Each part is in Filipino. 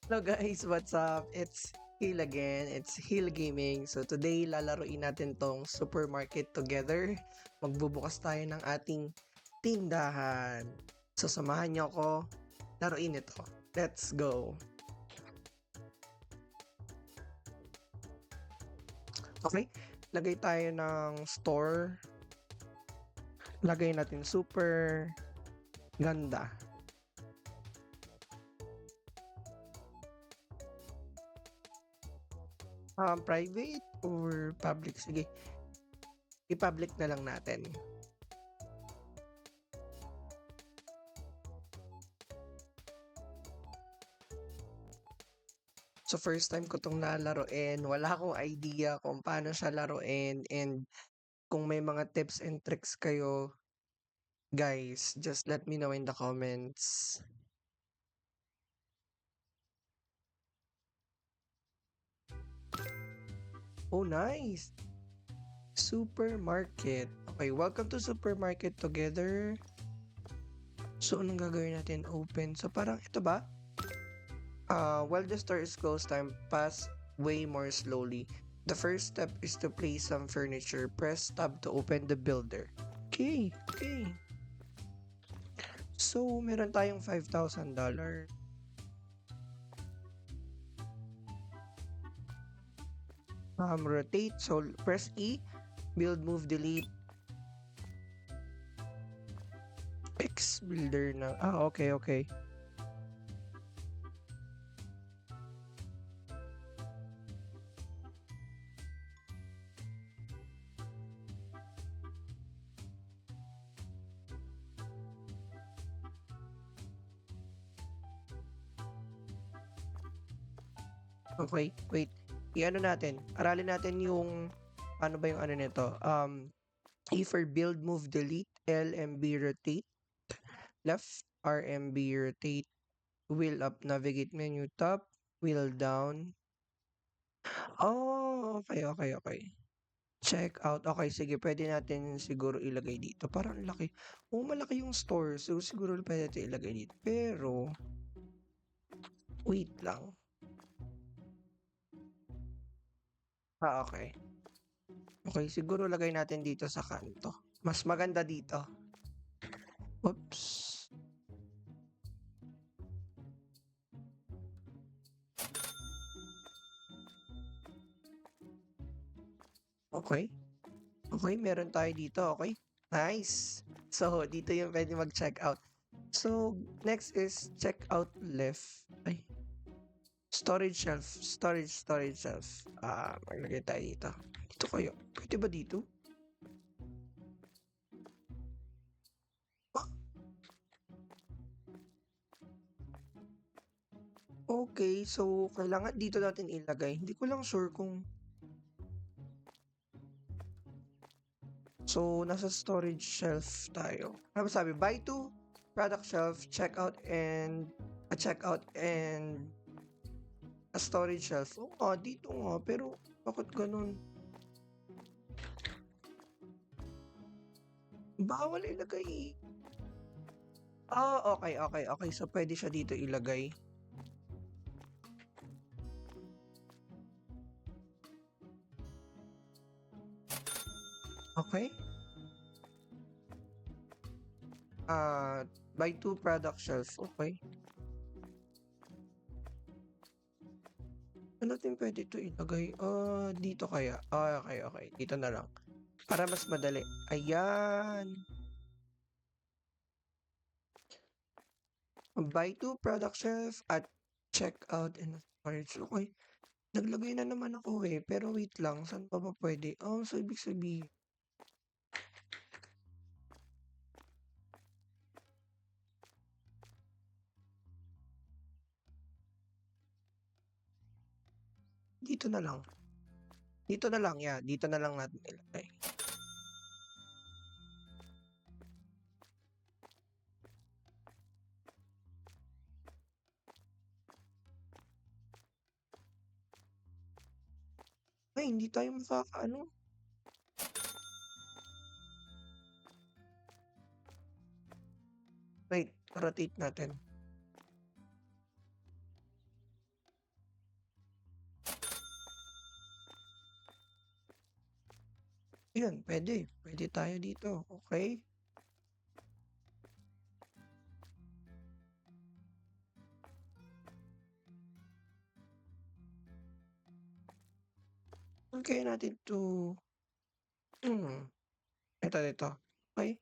Hello guys, what's up? It's Hill again. It's Hill Gaming. So today lalaruin natin tong supermarket together. Magbubukas tayo ng ating tindahan. So samahan niyo ako laruin ito. Let's go. Okay, lagay tayo ng store. Lagay natin super ganda. Private or public? Sige, i-public na lang natin. So first time ko 'tong lalaruin, wala akong idea kung paano siya laruin and kung may mga tips and tricks kayo, guys, just let me know in the comments. Oh, nice! Supermarket. Okay, welcome to supermarket together. So, anong gagawin natin? Open. So, parang ito ba? While the store is closed, time pass way more slowly. The first step is to place some furniture. Press tab to open the builder. Okay, okay. So, meron tayong $5,000. Rotate. So, press E. Build, move, delete. X builder na. Okay, okay. Okay, wait. I-ano natin. Aralin natin yung ano ba yung ano nito? E for build, move, delete. L, M, B, rotate. Left, R, M, B, rotate. Wheel up, navigate menu, top. Wheel down. Oh, okay, okay, okay. Check out. Okay, sige. Pwede natin siguro ilagay dito. Parang laki. Oh, malaki yung store. So, siguro pwede natin ilagay dito. Pero, wait lang. Okay. Okay, siguro lagay natin dito sa kanto. Mas maganda dito. Oops. Okay. Okay, meron tayo dito. Okay. Nice. So, dito yung pwede mag-check out. So, next is check out left. Ay, storage shelf. Storage shelf. Maglagay tayo dito. Dito kayo. Pwede ba dito? Ah, okay, so kailangan dito natin ilagay. Hindi ko lang sure kung... So, nasa storage shelf tayo. Ano sabi? Buy to product shelf, checkout and a storage shelf. Oo nga, dito nga. Pero, bakit ganun? Bawal ilagay. Okay, okay, okay. So, pwede siya dito ilagay. Okay. Buy two product shelf. Okay. Ano natin pwede ito ilagay? Dito kaya. Okay, okay. Dito na lang. Para mas madali. Ayan. Buy two product shelf at check out and storage. Okay. Naglagay na naman ako eh. Pero wait lang. Saan pa ba pwede? So ibig sabihin. Dito na lang. Dito na lang. Yeah. Dito na lang natin ilagay. Ay, hindi tayo makakaano. Wait. Rotate natin. Yun, pwede. Pwede tayo dito. Okay? Saan kaya natin 'to hmm, dito. Okey,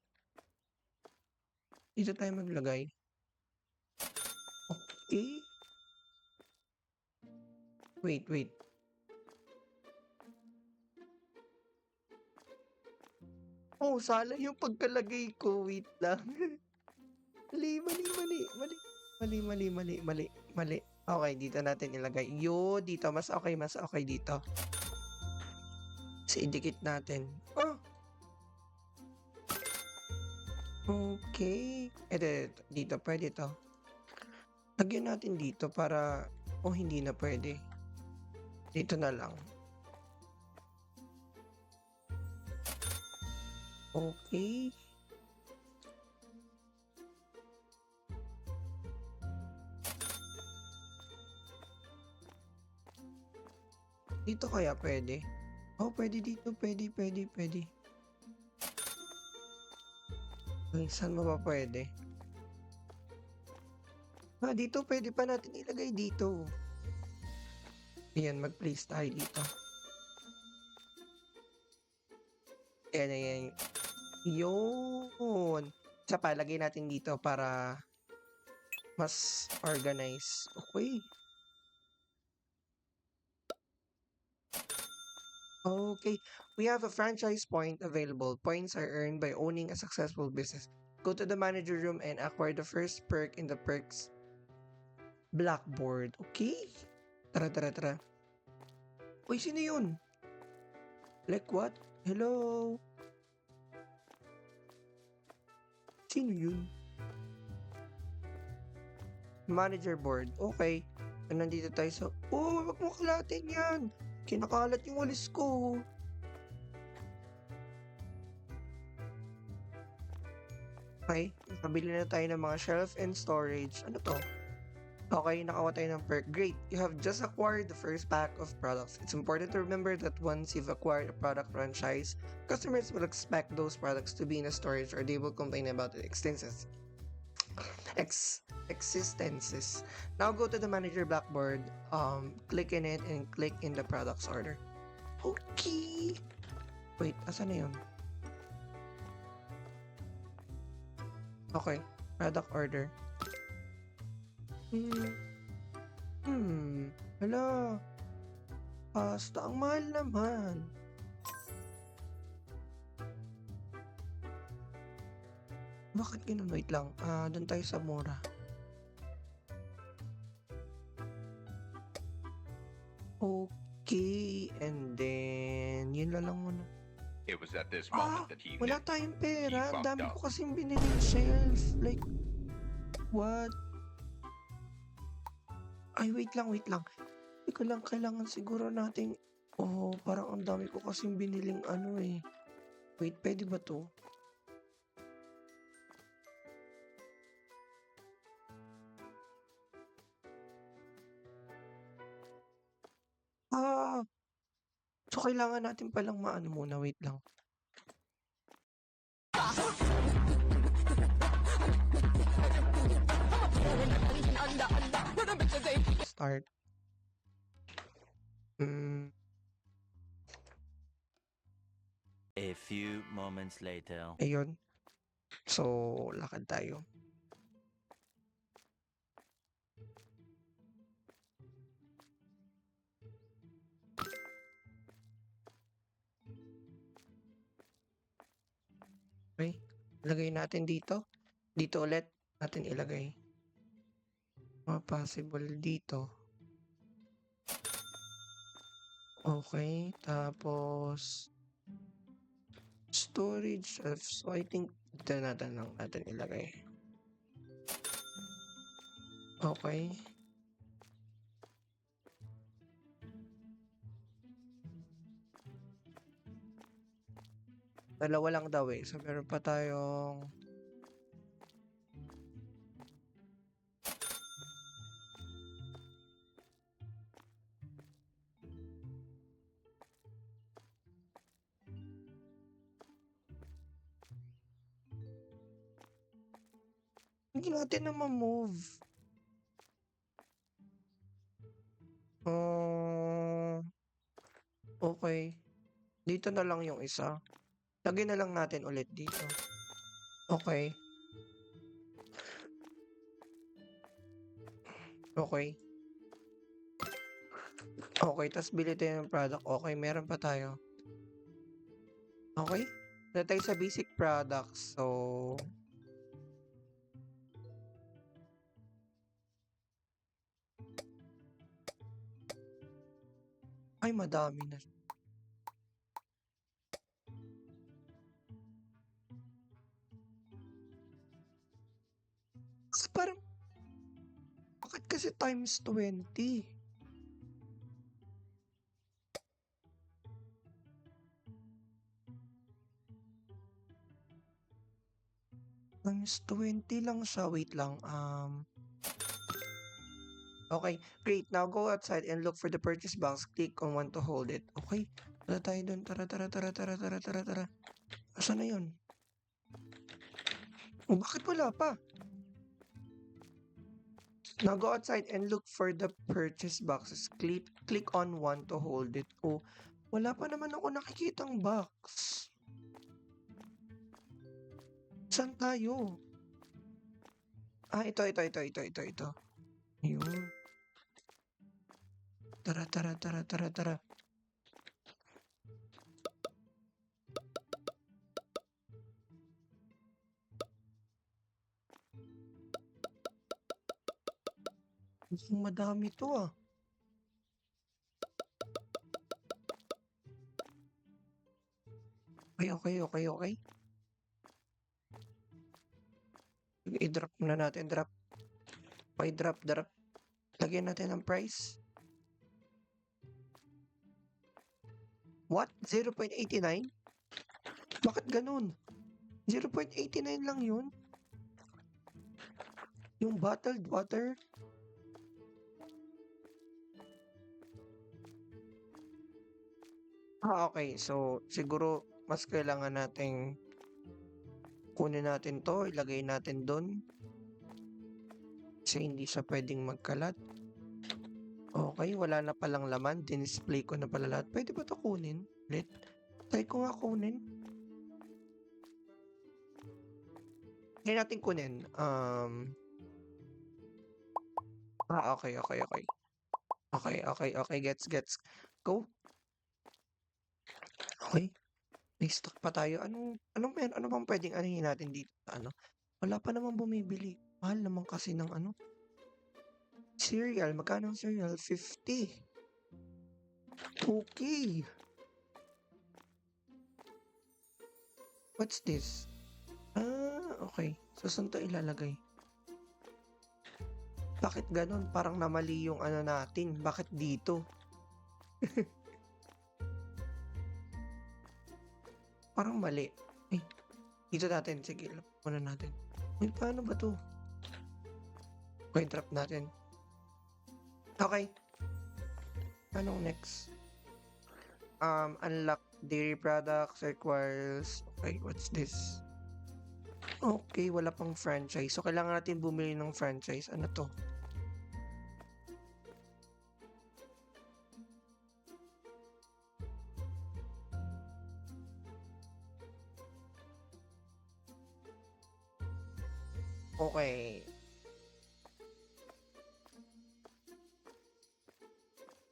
dito tayo maglagay. Okey. Wait. Oh, sayang yung pagkalagay ko, wait lang. Mali. Okey, dito natin ilagay. Yun, dito mas okey dito. Ta's idikit natin. Oh, okey. Eto, dito puwede 'to. Lagyan natin dito para hindi na puwede. Dito na lang. Okey. Dito kaya puwede? Oh, puwede dito, puwede. Ay, saan mo ba puwede? Dito puwede pa natin ilagay dito. Ayan, mag-place tayo dito. Ayan. Yun. Isa pa, lagay natin dito para mas organize. Okey. Okay. We have a franchise point available. Points are earned by owning a successful business. Go to the manager room and acquire the first perk in the perks blackboard. Okay. Tara. Uy, sino yun? Like what? Hello? Sino yun? Manager board. Okay. Nandito tayo sa... Oh, wag mo kalatin yan. Kinakalat yung walis ko. Okay. Nakabili na tayo ng mga shelf and storage. Ano to? Okay, nakakuha tayo ng perk. Great. You have just acquired the first pack of products. It's important to remember that once you've acquired a product franchise, customers will expect those products to be in a storage or they will complain about the existences. Now go to the manager blackboard, click in it and click in the products order. Okay. Wait, asan na yun? Okay, product order. Hala, pasta, ang mahal naman. Bakit ganun? Wait lang, dun tayo sa mura. Okay, and then, yun na lang muna. It was at this moment that he Wala knew tayong he pera. Ang fucked dami up. ko kasing biniling shelf. Like, what? Ay, wait lang. Teka lang, kailangan siguro nating parang ang dami ko kasing biniling ano, eh. Wait, puwede ba 'to? Ah, so kailangan natin palang maano muna, wait lang. Start. A few moments later. Ayun. So, lakad tayo. Okey, lagay natin dito. Dito ulit natin ilagay. Possible dito. Okey, tapos storage shelf. So, I think dito na lang natin ilagay. Okey. Dalawa lang daw, eh. So, meron pa tayong Huwag natin na ma-move. Ah, okay. Dito na lang yung isa. Lagyan na lang natin ulit dito. Okay. Okay. Okay, tas bili tayo ng product. Okay, meron pa tayo. Okay. Na tayo sa basic products. So, ay madami na. Parang, bakit kasi times 20? Times 20 lang siya. Wait lang. Okay, great. Now go outside and look for the purchase box. Click on one to hold it. Okay. Tara tayo dun. Tara, tara, tara, tara, tara, tara, tara. Asan na yun? Oh, bakit wala pa? Now go outside and look for the purchase boxes. Click on one to hold it. Oh, wala pa naman ako nakikitang box. Saan tayo? Ito. Ayun. Tara, tara, tara, tara, tara. Mukhang madami to ah. Okay. I-drop na natin, drop. Okay, drop. Lagyan natin ang price. What? 0.89? Bakit ganun? 0.89 lang yun? Yung bottled water? Okay. So, siguro mas kailangan nating kunin natin to, ilagay natin doon. Kasi hindi siya pwedeng magkalat. Okay, wala na palang laman. Dinisplay ko na pala lahat. Pwede ba to kunin? Ulit? Try ko nga kunin. Kaya natin kunin. Okay. Okay. Gets. Go. Okay. May stock pa tayo. Ano bang pwedeng anuhin natin dito? Wala pa naman bumibili. Mahal naman kasi ng cereal. Magkano ang cereal? 50. Okay. What's this? Okay. So, saan to ilalagay? Bakit ganun? Parang namali yung natin. Bakit dito? Parang mali. Dito natin. Sige, ilap muna natin. Paano ba to? Okay, drop natin. Okay. Anong next? Unlock dairy products requires... Okay, what's this? Okay, wala pang franchise. So, kailangan natin bumili ng franchise. Ano to? Okay.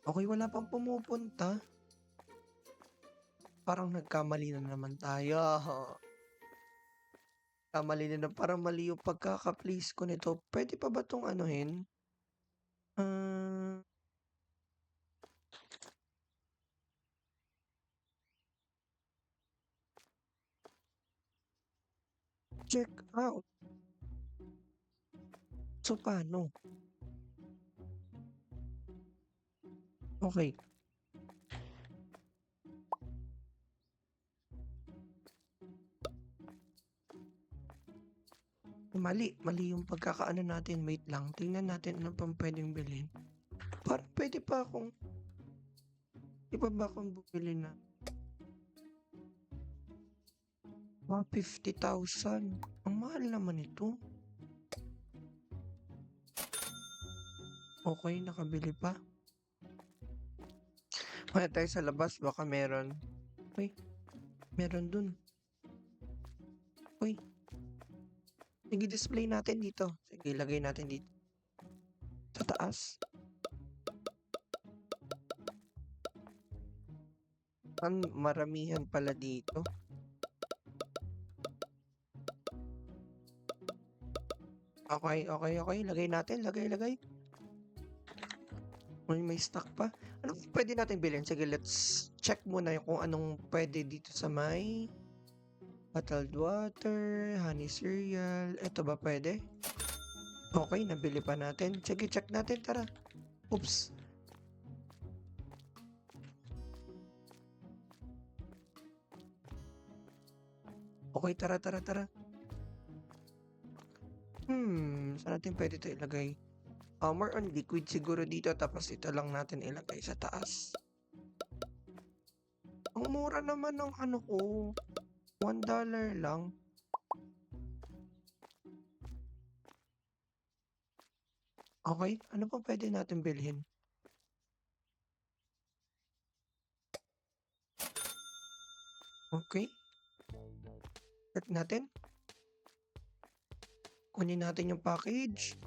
Okay, wala pang pumupunta. Parang nagkamali na naman tayo. Parang mali yung pagkaka-place ko nito. Pwede pa ba tong anuhin? Check out. So, paano? Okay. Mali yung pagkakaano natin. Wait lang. Tingnan natin ano pang pwedeng bilhin. Parang pwede pa akong... Di pa ba akong bumili na? 50,000. Ang mahal naman ito. Okay, nakabili pa. Muna tayo sa labas, baka meron. Uy, meron dun. Uy, sige, display natin dito. Sige, ilagay natin dito. Sa taas. Maramihan pala dito. Okay, okay, okay. Lagay natin, lagay. May stock pa. Ano pwede natin bilhin? Sige, let's check muna kung anong pwede dito sa may bottled water, honey cereal. Ito ba pwede? Okay, nabili pa natin. Sige, check natin. Tara. Oops. Okay, tara. Saan natin pwede ito ilagay? More on liquid siguro dito, tapos ito lang natin ilagay sa taas. Ang mura naman ng ano ko. $1 lang. Okay, ano pa pwede natin bilhin? Okay. Check natin. Kunin natin yung package.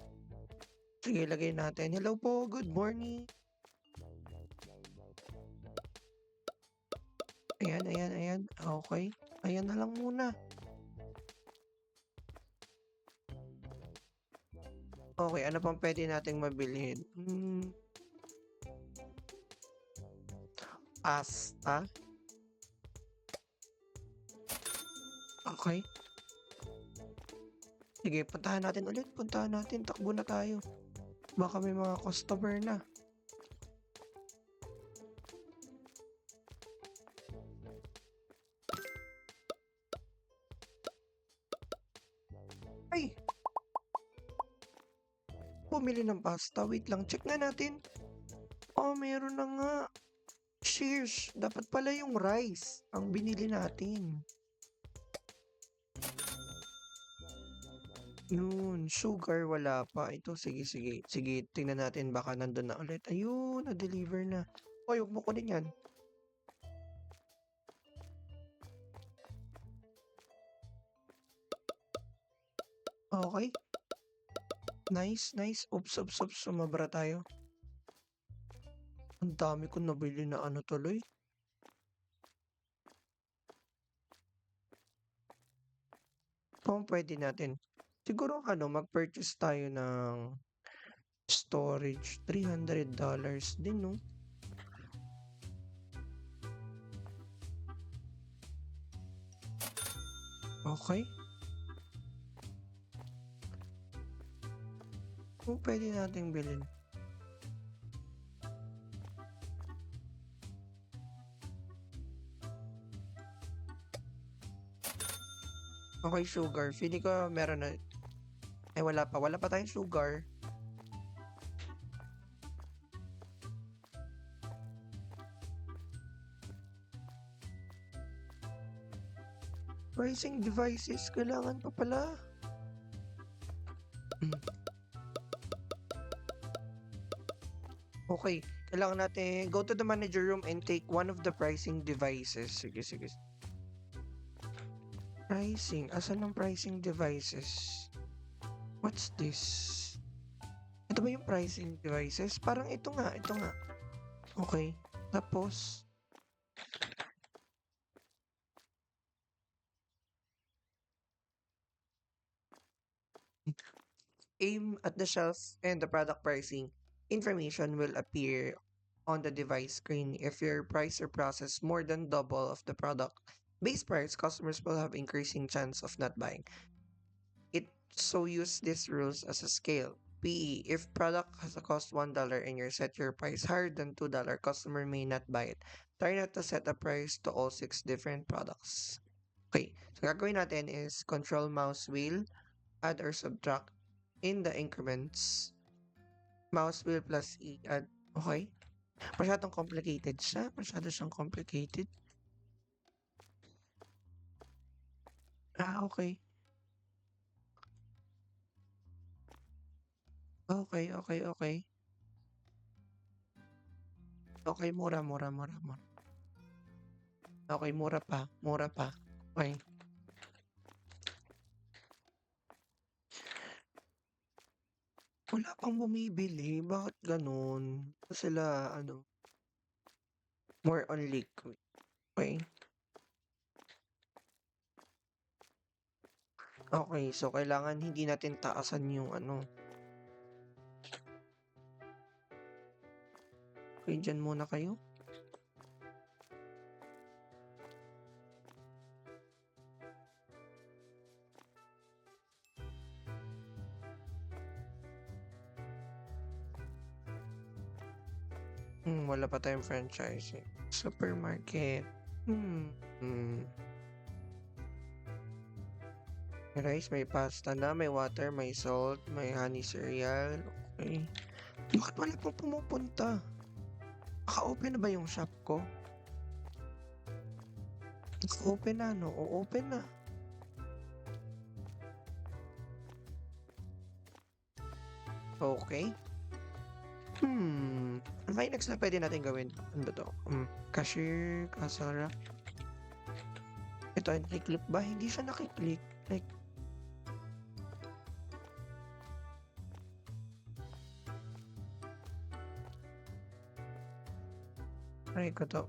Sige, lagay natin. Hello po, good morning. Ayan. Okay. Ayan na lang muna. Okay, ano pang pwede nating mabilhin? Pasta. Okay. Sige, puntahan natin ulit. Takbo na tayo. Baka may mga customer na. Ay! Bumili ng pasta. Wait lang, check nga natin. Oh, meron na nga. Sheesh, dapat pala yung rice ang binili natin. Yun, sugar wala pa. Ito, sige. Sige, tingnan natin baka nandun na ulit. Ayun, na-deliver na. Hoy, huwag mo kunin yan. Okay. Nice. Oops. Sumabra tayo. Ang dami ko nabili na ano tuloy. Kung pwede natin. Siguro mag-purchase tayo ng storage. $300 din, no? Okay. Kung pwede nating bilhin. Okay, sugar. Feeling ko meron na. Ay, wala pa. Wala pa tayong sugar. Pricing devices. Kailangan pa pala. Okay. Kailangan natin go to the manager room and take one of the pricing devices. Sige. Pricing. Asan ang pricing devices? What's this? Ito ba yung pricing devices? Parang ito nga. Okay. Tapos, aim at the shelf and the product pricing information will appear on the device screen. If your price or process more than double of the product base price, customers will have increasing chance of not buying. So use these rules as a scale. PE, if product has a cost $1 and you set your price higher than $2, customer may not buy it. Try not to set a price to all 6 different products. Okay, so gagawin natin is control mouse wheel, add or subtract in the increments. Mouse wheel plus E, add. Okay. Masyadong complicated siya. Masyado siyang complicated. Okay. Okay. Okay, mura, mura, mura, mura. Okay, mura pa, mura pa. Okay. Wala pang bumibili, bakit gano'n? Sila ano, more on liquid. Okay. Okay, so kailangan hindi natin taasan yung ano. Okay, diyan muna kayo. Wala pa tayong franchising. Supermarket. May rice, may pasta na, may water, may salt, may honey cereal. Okay. Bakit wala pang pumupunta? Naka-open na ba yung shop ko? Naka-open na, no? O-open na. Okay. Ano ba yung next na pwede natin gawin? Ano ba to? Cashier, kasara. Ito, nakiklik ba? Hindi siya nakiklik. Like, try ko to.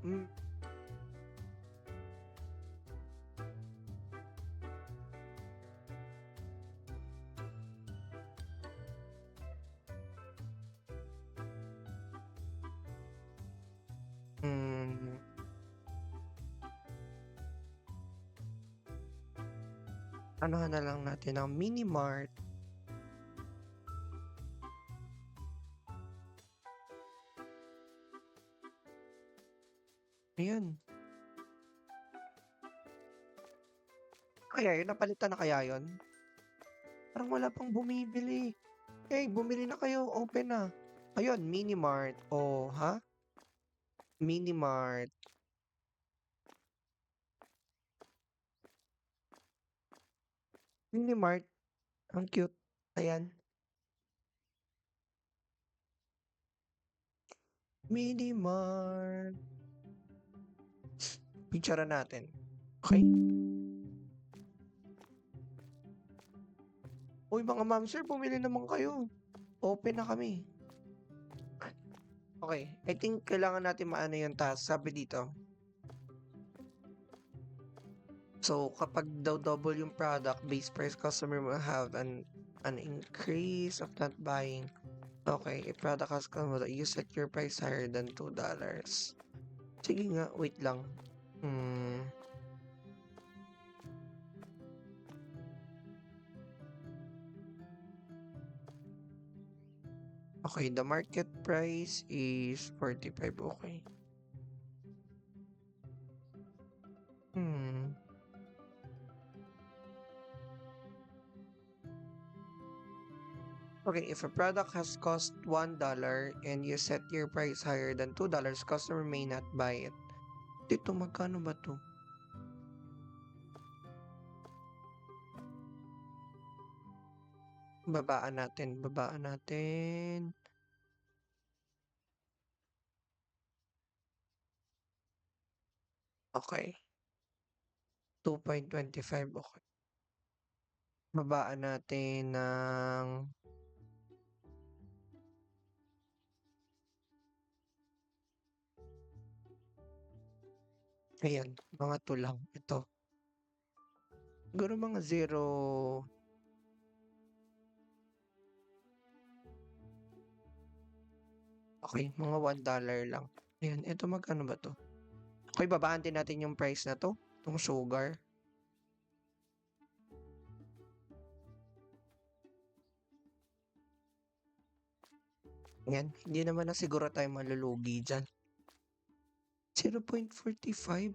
Anuhan na lang natin ang Minimart. Ayan. Kaya yun, napalitan na kaya yun? Parang wala pang bumibili. Hey, bumili na kayo. Open na. Ayun, Minimart. Oh, ha? Minimart. Minimart. Ang cute. Ayan. Minimart. Picture natin. Okay. Uy, mga ma'am sir, bumili naman kayo. Open na kami. Okay. I think kailangan natin maano yung task. Sabi dito. So, kapag daw double yung product, base price customer will have an increase of not buying. Okay, if product has come, you set your price higher than $2. Sige nga, wait lang. Okay, the market price is 45. Okay. Okay, if a product has cost $1 and you set your price higher than $2, customer may not buy it. Dito, magkano ba to? Babaan natin, babaan natin. Okay. 2.25, okay. Babaan natin ng ayan, mga 2 lang. Ito. Siguro mga 0. Okay, mga $1 lang. Ayan, ito magkano ba to? Okay, babaan din natin yung price na to. Itong sugar. Ayan, hindi naman na siguro tayo malulugi dyan. 0.45.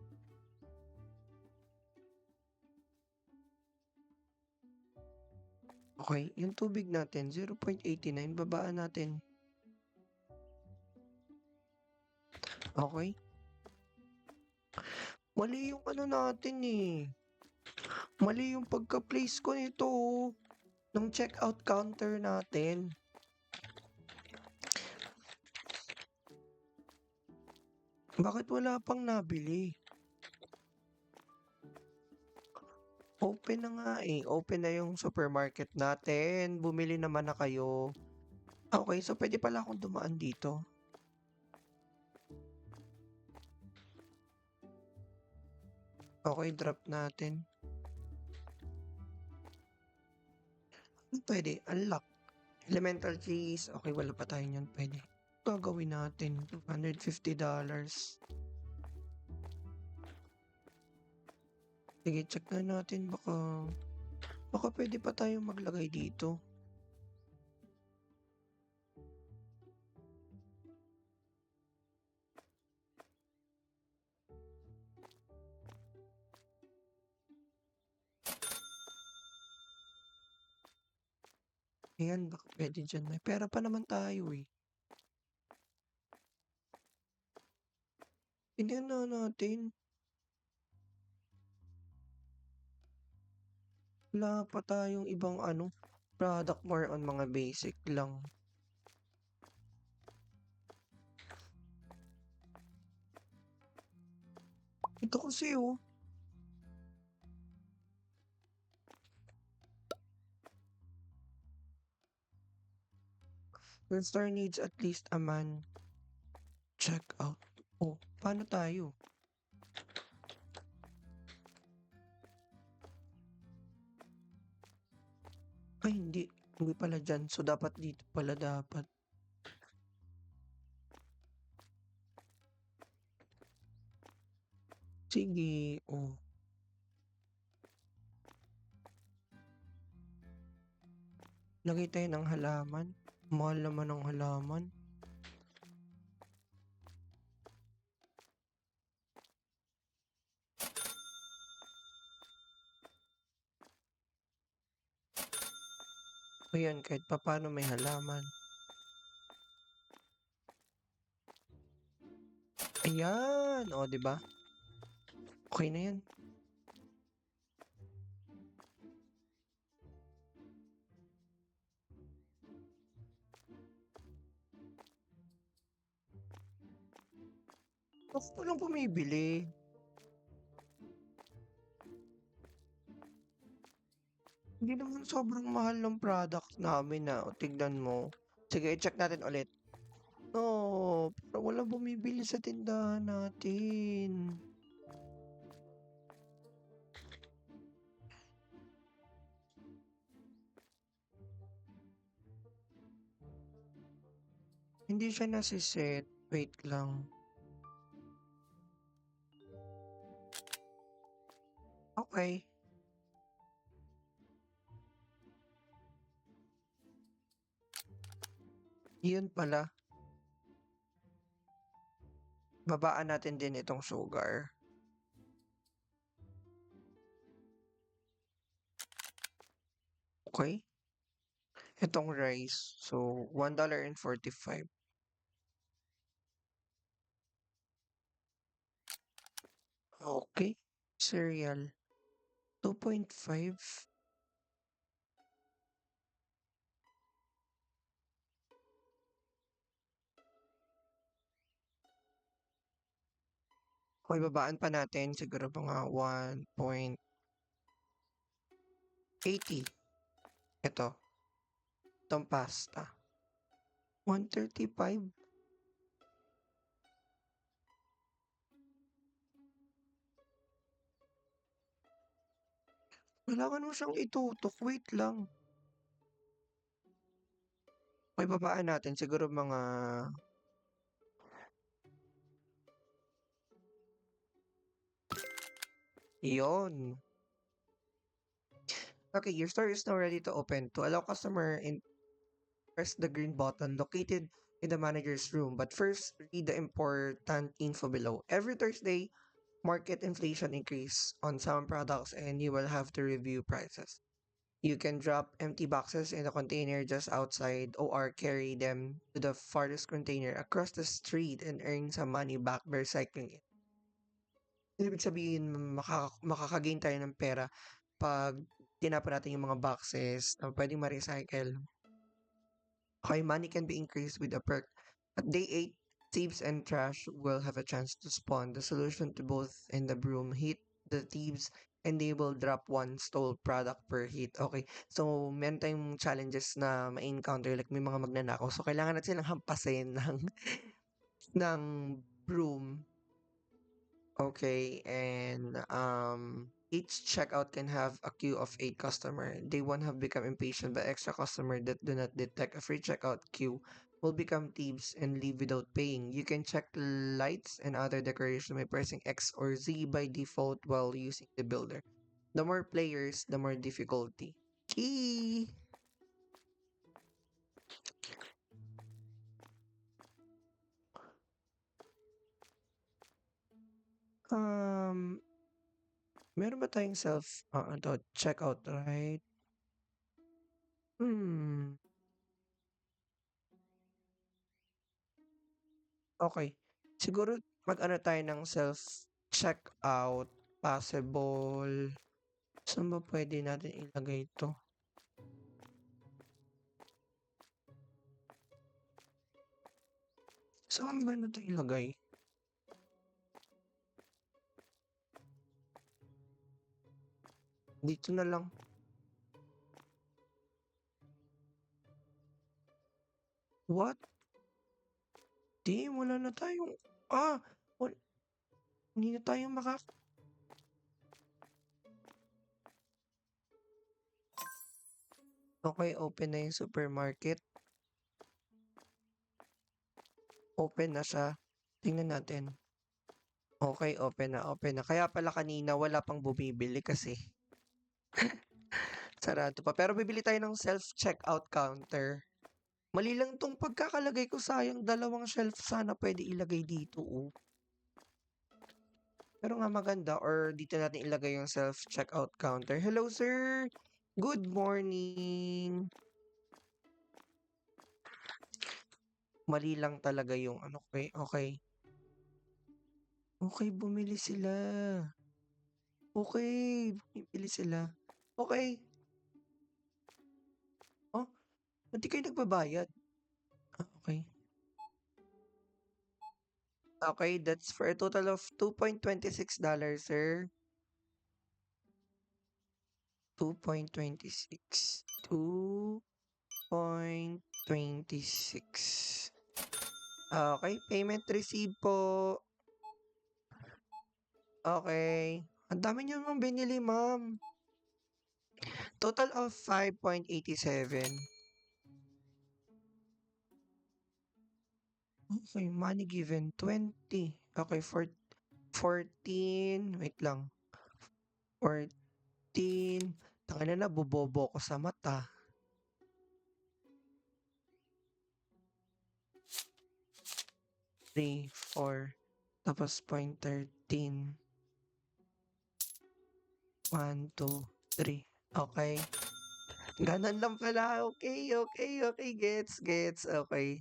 Okay, yung tubig natin, 0.89. Babaan natin. Okay. Mali yung ano natin eh. Mali yung pagka-place ko nito ng checkout counter natin. Bakit wala pang nabili? Open na nga eh. Open na yung supermarket natin. Bumili naman na kayo. Okay, so pwede pala akong dumaan dito. Okay, drop natin. Pwede, unlock. Elemental cheese. Okay, wala pa tayo niyan. Pwede. Gagawin natin. $250. Sige, check na natin. Baka pwede pa tayo maglagay dito. Ayan, baka pwede dyan. May pera pa naman tayo eh. Tingnan na natin. Wala pa tayong ibang product, more on mga basic lang. Ito kasi oh. Your store needs at least a man. Check out. Oh, paano tayo? Ay, hindi. Hindi pala dyan. So, dapat dito pala dapat. Sige, oh. Lagay tayo ng halaman. Mahal naman ng halaman. Ayan, kahit paano may halaman. Ayan! O, di ba? Okay na yan. Bakit walang bumibili? Hindi naman sobrang mahal ng product namin na. O, tignan mo. Sige, i-check natin ulit. No, pero walang bumibili sa tindahan natin. Hindi siya nasiset. Wait lang. Okay. Yun pala. Babaan natin din itong sugar. Okay. Itong rice. So, $1.45. Okay. Cereal. 2.5. Okay, babaan pa natin. Siguro mga 1.80. Ito. Itong pasta. 135. Kailangan mo siyang itutok. Wait lang. Okay, babaan natin. Siguro mga... Yon. Okay, your store is now ready to open. To allow customer in, press the green button located in the manager's room. But first, read the important info below. Every Thursday, market inflation increase on some products and you will have to review prices. You can drop empty boxes in a container just outside or carry them to the farthest container across the street and earn some money back by recycling it. Ibig sabihin, makakagain tayo ng pera pag tinapon natin yung mga boxes na pwedeng ma-recycle. Okay, money can be increased with a perk. At day 8, Thieves and trash will have a chance to spawn. The solution to both in the broom hit the thieves and they will drop one stole product per hit. Okay. So, meron tayong challenges na ma-encounter like may mga magnanakaw. So, kailangan natin silang hampasin ng broom. Okay, and each checkout can have a queue of 8 customers. They won't have become impatient, but extra customers that do not detect a free checkout queue will become thieves and leave without paying. You can check lights and other decoration by pressing X or Z by default while using the builder. The more players, the more difficulty. Key! Um, meron ba tayong checkout, right? Hmm. Okay. Siguro mag-ano tayo ng self-checkout possible. Saan ba pwede natin ilagay ito? Saan ba natin ilagay? Dito na lang. What? Di, wala na tayong... hindi na tayo Okay, open na yung supermarket. Open na siya. Tingnan natin. Okay, open na. Kaya pala kanina wala pang bumibili kasi sarado pa. Pero bibili tayo ng self-checkout counter. Mali lang tong pagkakalagay ko, sayang dalawang shelf sana pwede ilagay dito, oh. Pero nga maganda or dito natin ilagay yung self-checkout counter. Hello, sir! Good morning! Mali lang talaga yung okay. Okay, bumili sila. Okay, bumili sila. Okay. Oh, ba't di kayo nagbabayad? Okay. Okay, that's for a total of $2.26, sir. 2.26. 2.26. Okay, payment received po. Okay. Ang dami niyo naman binili, ma'am. Total of 5.87. Okay, money given 20. Okay, 14. Wait lang. 14. Tangina na, bubobo ko sa mata. 3, 4. Tapos 0.13. 1, 2, 3. Okay. Ganun lang pala. Okay. Gets. Okay.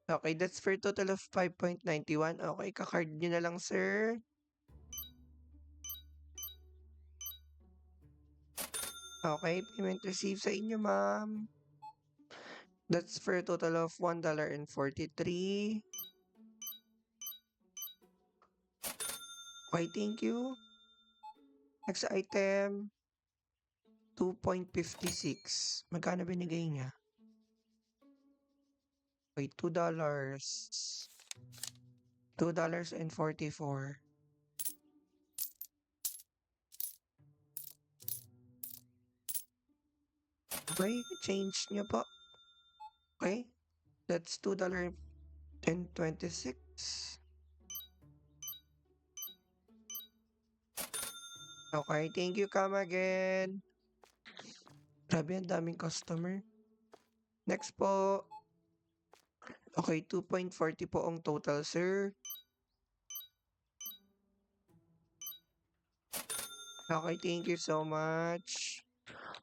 Okay, that's for a total of 5.91. Okay, kakard nyo na lang, sir. Okay, payment received sa inyo, ma'am. That's for a total of $1.43. Okay, thank you. Next item, 2.56. Magkano binigay niya? Okay, $2. $2.44. Okay, change niyo po. Okay, that's $2.26. Okay, thank you, come again. Grabe, ang daming customer. Next po. Okay, 2.40 po ang total, sir. Okay, thank you so much.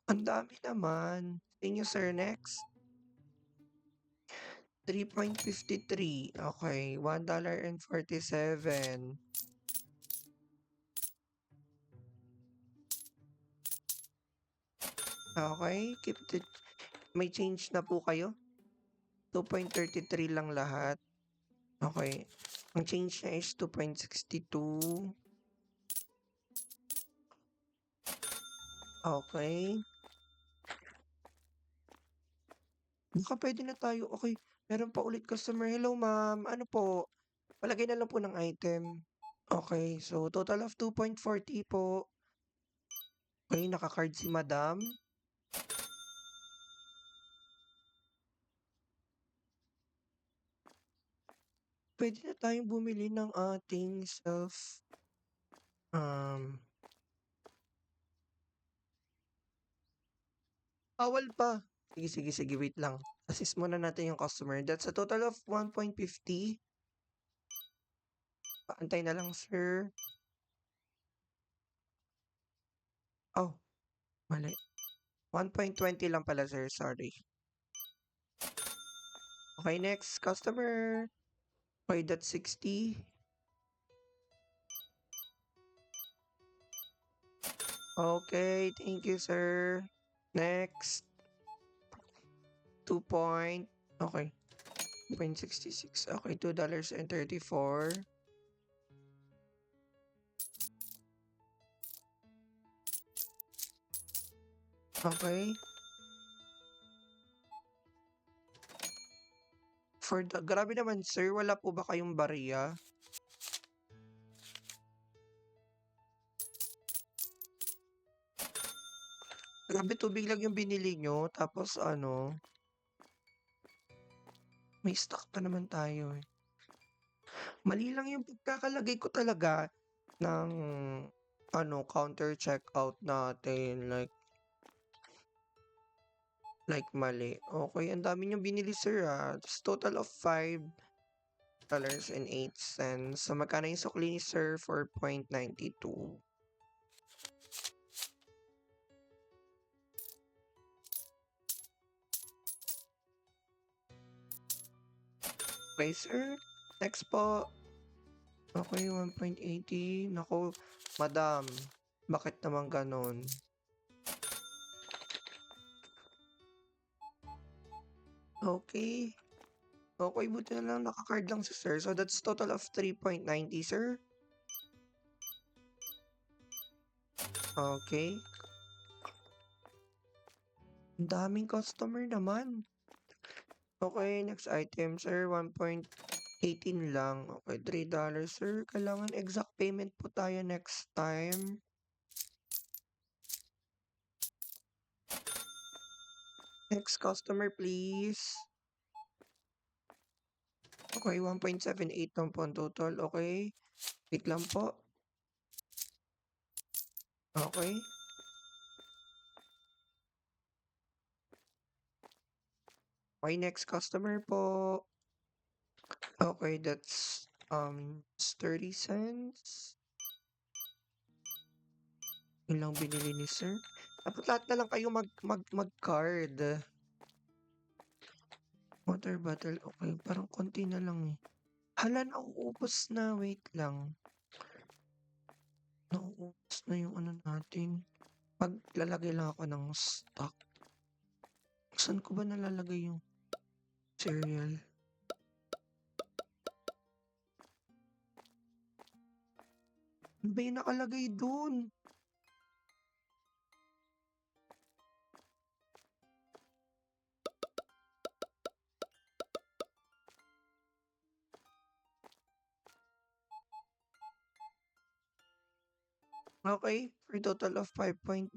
Ang dami naman. Thank you, sir. Next. 3.53. Okay, $1.47. Okay, keep the... May change na po kayo? 2.33 lang lahat. Okay. Ang change niya is 2.62. Okay. Baka pwede na tayo. Okay. Meron pa ulit customer. Hello, ma'am. Ano po? Palagay na lang po ng item. Okay. So, total of 2.40 po. Okay. Naka-card si madam. Pwede na tayong bumili ng ating um, bawal pa. Sige, wait lang. Assist muna natin yung customer. That's a total of 1.50. Paantay na lang, sir. Oh, mali. 1.20 lang pala, sir. Sorry. Okay, next customer. Okay, that's 60. Okay, thank you, sir. Next. 2 point. Okay. 2.66. Okay, $2.34. Okay. Grabe naman, sir. Wala po ba kayong bariya? Grabe, tubig lang yung binili nyo. Tapos ano, may stock pa naman tayo eh. Mali lang yung pagkakalagay ko talaga ng counter checkout natin. Like mali. Okay, ang dami niyong binili, sir, ah. It's total of $5.08. So, magkano yung sukli ni sir? 4.92. Okay, sir. Next po. Okay, 1.80. Naku, madam. Bakit naman ganon? Okay. Okay, buti na lang naka-card lang si sir. So, that's total of 3.90, sir. Okay. Ang daming customer naman. Okay, next item, sir. 1.18 lang. Okay, $3, sir. Kailangan exact payment po tayo next time. Next customer, please. Okay, 1.78 lang po ang total. Okay. Wait lang po. Okay. Okay, next customer po. Okay, that's 30 cents. Yun lang binili ni sir. Dapat lahat na lang kayo mag-card. Water bottle. Okay, parang konti na lang eh. Hala, nauubos na. Wait lang. Nauubos na yung ano natin. Maglalagay lang ako ng stock. Saan ko ba nalalagay yung cereal? Ano ba yung nakalagay dun? Okay, for a total of 5.96.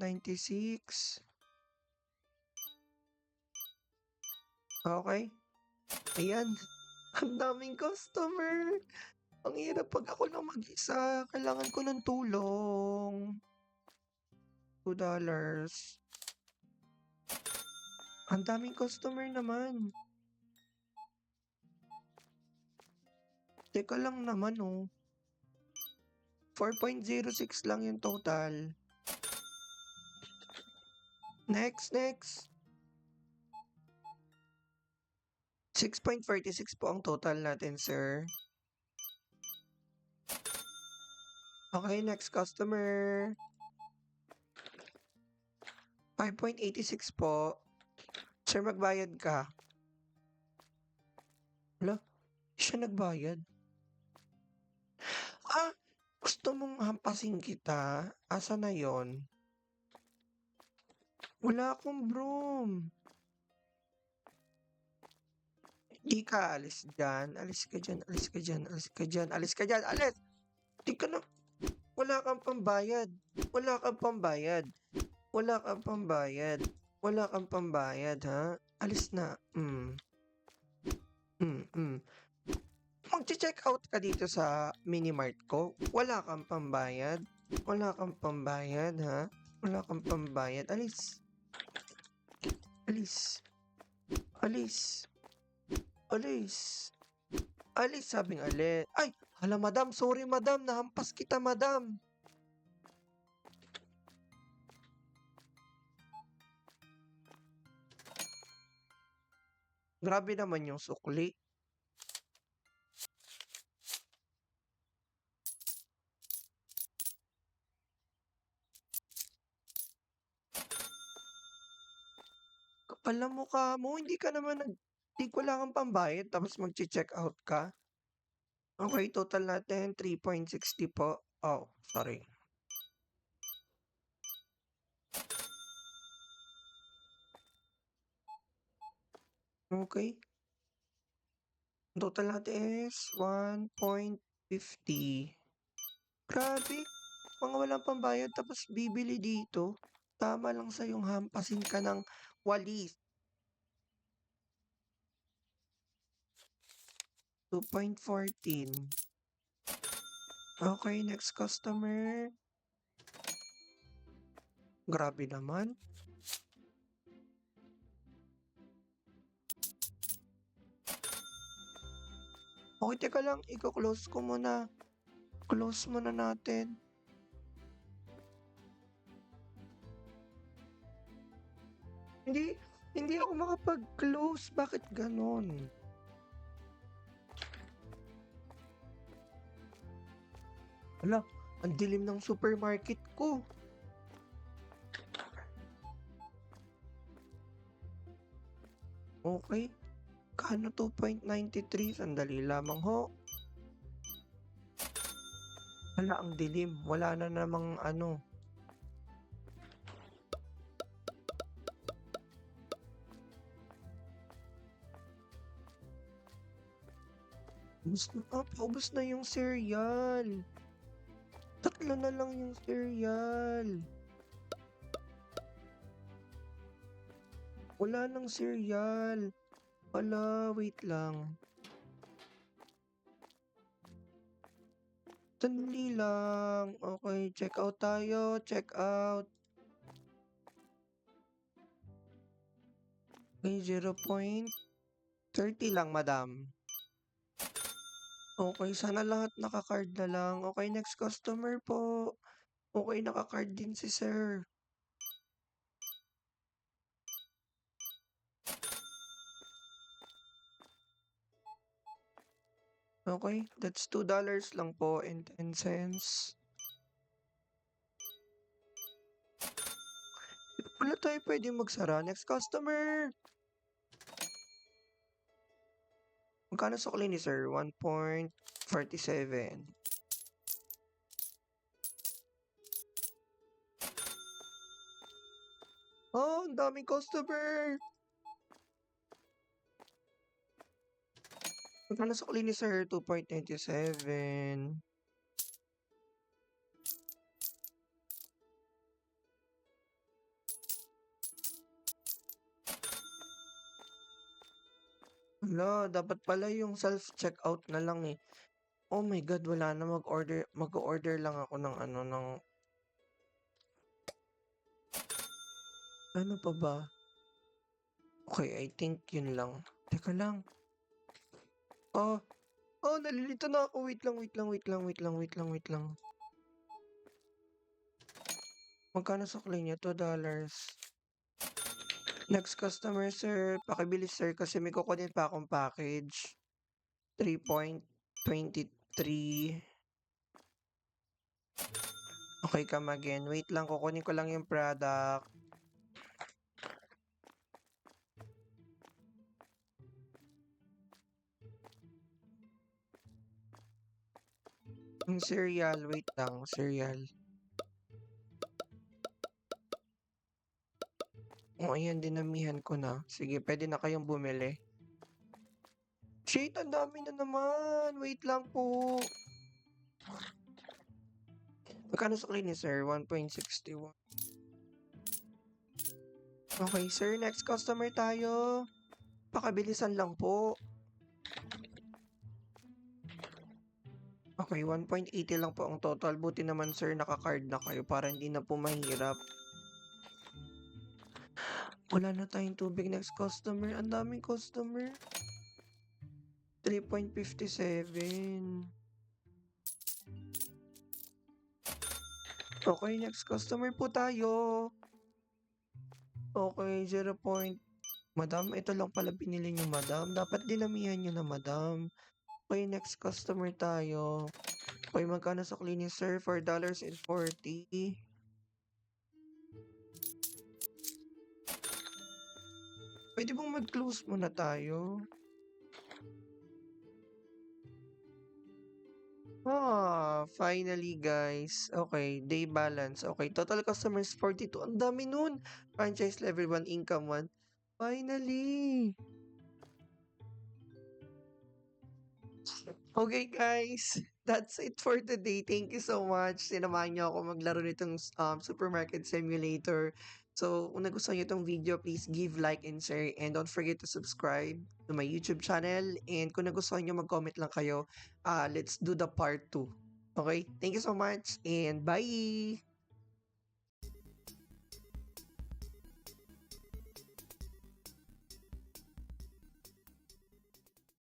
Okay. Ayan. Ang daming customer. Ang hirap pag ako lang mag-isa. Kailangan ko ng tulong. $2. Ang daming customer naman. Teka lang naman, oh. 4.06 lang yung total. Next. 6.46 po ang total natin, sir. Okay, next customer. 5.86 po. Sir, magbayad ka. Siya nagbayad. Ah, gusto mong hampasin kita? Asan na yon? Wala akong broom. Di ka alis dyan. Alis ka dyan, alis ka dyan, alis ka dyan, alis ka dyan, alis! Di ka na... Wala kang pambayad. Wala kang pambayad. Wala kang pambayad. Wala kang pambayad, ha? Alis na. Magche-check out ka dito sa minimart ko. Wala kang pambayad. Wala kang pambayad, ha? Wala kang pambayad. Alis. Alis. Alis. Alis. Alis, sabing alis. Ay! Hala, madam. Sorry, madam. Nahampas kita, madam. Grabe naman yung sukli. Kapal na mukha mo. Hindi ka naman Di wala kang pambayad tapos magche-check out ka. Okay, total natin 3.60 po. Oh, sorry. Okay. Total natin is 1.50. Grabe. Mga walang pambayad tapos bibili dito. Tama lang sa yung hampasin ka ng walis. 2.14. Okay, next customer. Grabe naman. Okay, teka lang. Iko-close ko muna. Close muna natin. Hindi ako makapag-close. Bakit ganon? Hala, ang dilim ng supermarket ko. Okay. Kano 2.93? Sandali lamang ho. Hala, ang dilim. Wala na namang ano. Paubos na yung cereal. 3 na lang yung cereal. Wala nang cereal. Hala, wait lang. Sandali lang. Okay, check out tayo. Check out. Okay, 0.30 lang, madam. Okay, sana lahat naka-card na lang. Okay, next customer po. Okay, naka-card din si sir. Okay, that's $2 lang po and 10 cents. Wala tayo pwede magsara. Next customer. Magkano sukli ni sir? 1.47. Oh, ang daming customer. Magkano sukli ni sir? 2.97. Hala, dapat pala yung self-checkout na lang eh. Oh my God, wala na mag-order lang ako ng ano pa ba? Okay, I think yun lang. Teka lang. Oh, nalilito na ako. Wait lang. Magkano sukli niya? $2. Next customer, sir. Pakibilis, sir, kasi may kukunin pa akong package. 3.23. Okay, come again. Wait lang, kukunin ko lang yung product. Yung cereal, wait lang, cereal. O, ayan, dinamihan ko na. Sige, pwede na kayong bumili. Shit, ang dami na naman. Wait lang po. Magkano sa klinis, sir? 1.61. Okay, sir. Next customer tayo. Pakabilisan lang po. Okay, 1.80 lang po ang total. Buti naman, sir, naka-card na kayo para hindi na po mahirap. Wala na tayong tubig. Next customer. Ang daming customer. 3.57. Okay, next customer po tayo. Okay, 0. Madam, ito lang pala binili niyo, madam. Dapat dinamihan niyo na, madam. Okay, next customer tayo. Okay, magkano sa cleaning, sir? $4.40. Pwede bang mag-close muna tayo? Finally, guys. Okay, day balance. Okay, total customers 42. Ang dami nun. Franchise level 1, income 1. Finally! Okay, guys. That's it for today. Thank you so much. Sinamahan niyo ako maglaro nitong supermarket simulator. So, kung nagustuhan niyo itong video, please give like and share. And don't forget to subscribe to my YouTube channel. And kung nagustuhan niyo, mag-comment lang kayo. Let's do the part 2. Okay? Thank you so much and bye!